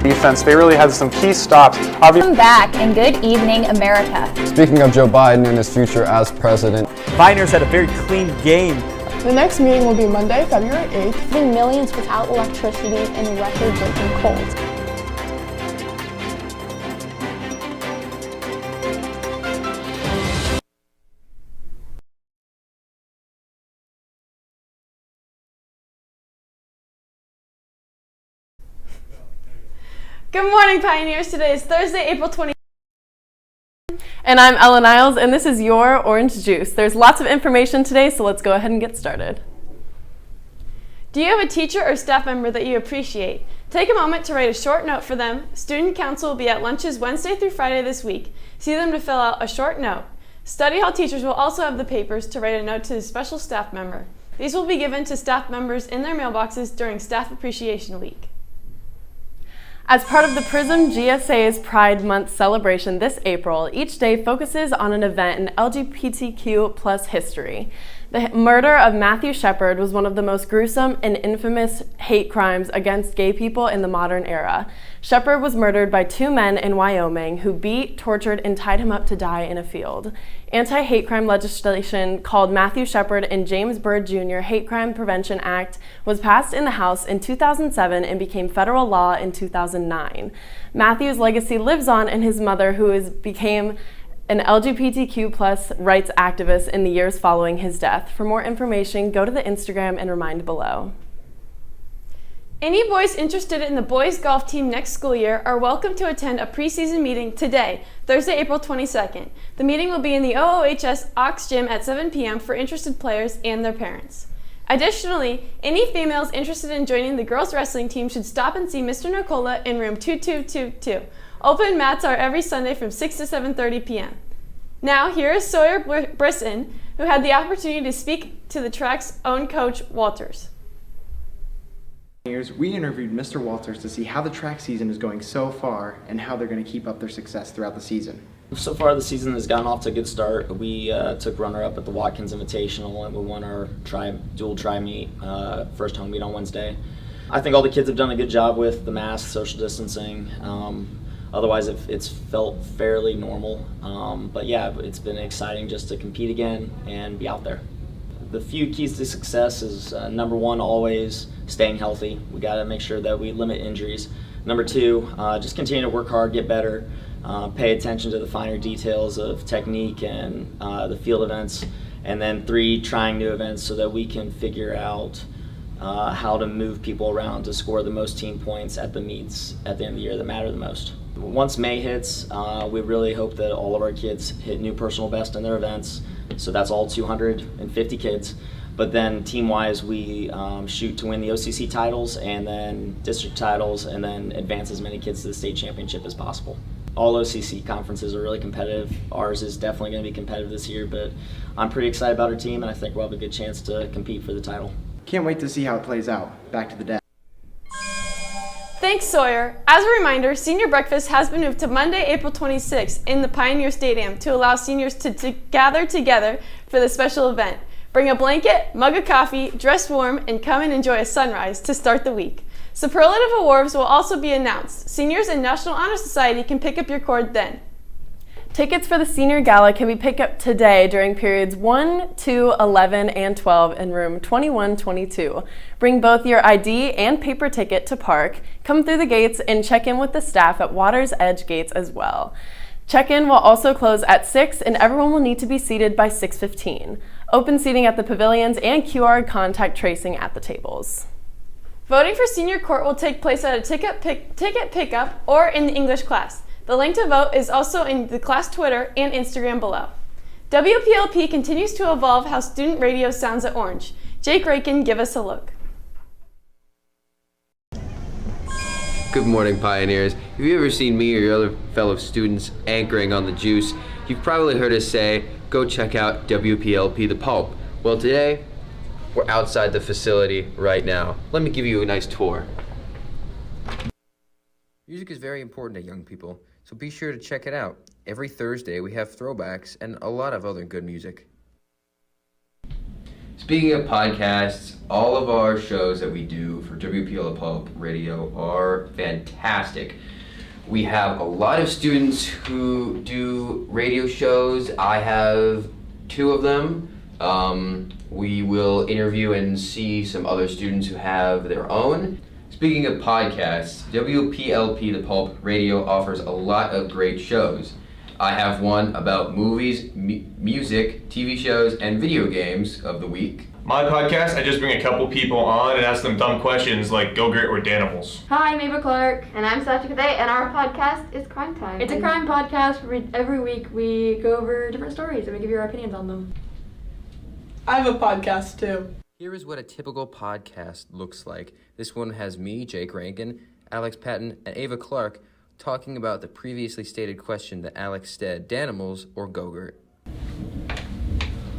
defense. They really had some key stops. Welcome back and good evening, America. Speaking of Joe Biden and his future as president, Pioneers had a very clean game. The next meeting will be Monday, February 8th. Leaving millions without electricity and record-breaking cold. Good morning, Pioneers. Today is Thursday, April 20th. And I'm Ellen Niles, and this is your Orange Juice. There's lots of information today, so let's go ahead and get started. Do you have a teacher or staff member that you appreciate? Take a moment to write a short note for them. Student Council will be at lunches Wednesday through Friday this week. See them to fill out a short note. Study hall teachers will also have the papers to write a note to a special staff member. These will be given to staff members in their mailboxes during Staff Appreciation Week. As part of the PRISM GSA's Pride Month celebration this April, each day focuses on an event in LGBTQ plus history. The murder of Matthew Shepard was one of the most gruesome and infamous hate crimes against gay people in the modern era. Shepard was murdered by two men in Wyoming who beat, tortured, and tied him up to die in a field. Anti-hate crime legislation called Matthew Shepard and James Byrd Jr. Hate Crime Prevention Act was passed in the House in 2007 and became federal law in 2009. Matthew's legacy lives on in his mother, who became an LGBTQ plus rights activist in the years following his death. For more information, go to the Instagram and remind below. Any boys interested in the boys golf team next school year are welcome to attend a preseason meeting today, Thursday, April 22nd. The meeting will be in the OOHS OOHS gym at 7 p.m. for interested players and their parents. Additionally, any females interested in joining the girls wrestling team should stop and see Mr. Nicola in room 2222. Open mats are every Sunday from 6 to 7:30 p.m. Now, here is Sawyer Brisson, who had the opportunity to speak to the track's own coach, Walters. We interviewed Mr. Walters to see how the track season is going so far and how they're going to keep up their success throughout the season. So far, the season has gotten off to a good start. We took runner-up at the Watkins Invitational, and we won our dual tri-meet, first home meet on Wednesday. I think all the kids have done a good job with the masks, social distancing. Otherwise, it's felt fairly normal. But yeah, it's been exciting just to compete again and be out there. The few keys to success is number one, always staying healthy. We got to make sure that we limit injuries. Number two, just continue to work hard, get better, pay attention to the finer details of technique and the field events. And then three, trying new events so that we can figure out how to move people around to score the most team points at the meets at the end of the year that matter the most. Once May hits, we really hope that all of our kids hit new personal best in their events. So that's all 250 kids. But then team-wise, we shoot to win the OCC titles and then district titles and then advance as many kids to the state championship as possible. All OCC conferences are really competitive. Ours is definitely going to be competitive this year, but I'm pretty excited about our team, and I think we'll have a good chance to compete for the title. Can't wait to see how it plays out. Back to the deck. Thanks, Sawyer. As a reminder, Senior Breakfast has been moved to Monday, April 26th in the Pioneer Stadium to allow seniors to gather together for the special event. Bring a blanket, mug of coffee, dress warm, and come and enjoy a sunrise to start the week. Superlative awards will also be announced. Seniors in National Honor Society can pick up your cord then. Tickets for the Senior Gala can be picked up today during periods 1, 2, 11, and 12 in room 2122. Bring both your ID and paper ticket to park, come through the gates, and check in with the staff at Water's Edge gates as well. Check-in will also close at 6, and everyone will need to be seated by 6:15. Open seating at the pavilions and QR contact tracing at the tables. Voting for Senior Court will take place at a ticket pickup or in the English class. The link to vote is also in the class Twitter and Instagram below. WPLP continues to evolve how student radio sounds at Orange. Jake Rakin, give us a look. Good morning, Pioneers. Have you ever seen me or your other fellow students anchoring on the juice? You've probably heard us say, go check out WPLP The Pulp. Well, today, we're outside the facility right now. Let me give you a nice tour. Music is very important to young people, so be sure to check it out. Every Thursday, we have throwbacks and a lot of other good music. Speaking of podcasts, all of our shows that we do for WPL Pulp Radio are fantastic. We have a lot of students who do radio shows. I have 2 of them. We will interview and see some other students who have their own. Speaking of podcasts, WPLP The Pulp Radio offers a lot of great shows. I have one about movies, music, TV shows, and video games of the week. My podcast, I just bring a couple people on and ask them dumb questions like Go-Gurt or Danimals. Hi, I'm Ava Clark. And I'm Sacha Day, and our podcast is Crime Time. It's a crime podcast where every week we go over different stories and we give you our opinions on them. I have a podcast too. Here is what a typical podcast looks like. This one has me, Jake Rankin, Alex Patton, and Ava Clark talking about the previously stated question that Alex said, Danimals or Go-Gurt.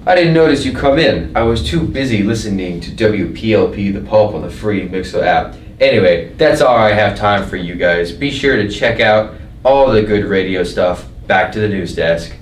I didn't notice you come in. I was too busy listening to WPLP The Pulp on the free Mixo app. Anyway, that's all I have time for you guys. Be sure to check out all the good radio stuff. Back to the news desk.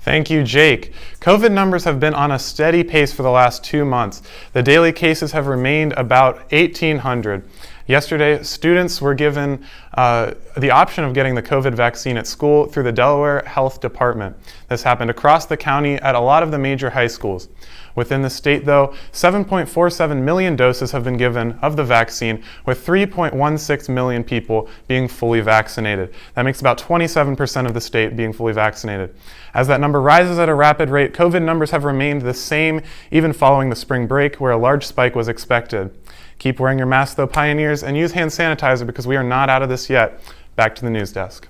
Thank you, Jake. COVID numbers have been on a steady pace for the last 2 months. The daily cases have remained about 1,800. Yesterday, students were given the option of getting the COVID vaccine at school through the Delaware Health Department. This happened across the county at a lot of the major high schools. Within the state, though, 7.47 million doses have been given of the vaccine, with 3.16 million people being fully vaccinated. That makes about 27% of the state being fully vaccinated. As that number rises at a rapid rate, COVID numbers have remained the same even following the spring break, where a large spike was expected. Keep wearing your mask, though, Pioneers, and use hand sanitizer because we are not out of this yet. Back to the news desk.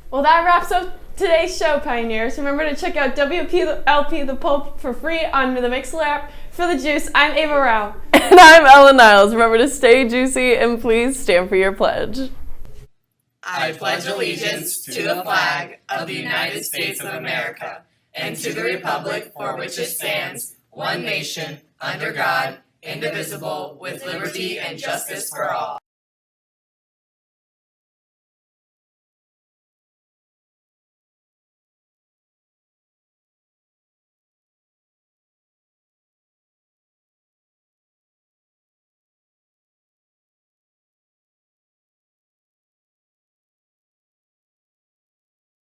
Well, that wraps up today's show, Pioneers. Remember to check out WPLP The Pulp for free on the Mixler app. For the juice, I'm Ava Rao. And I'm Ellen Niles. Remember to stay juicy and please stand for your pledge. I pledge allegiance to the flag of the United States of America and to the republic for which it stands, one nation, under God, indivisible, with liberty and justice for all.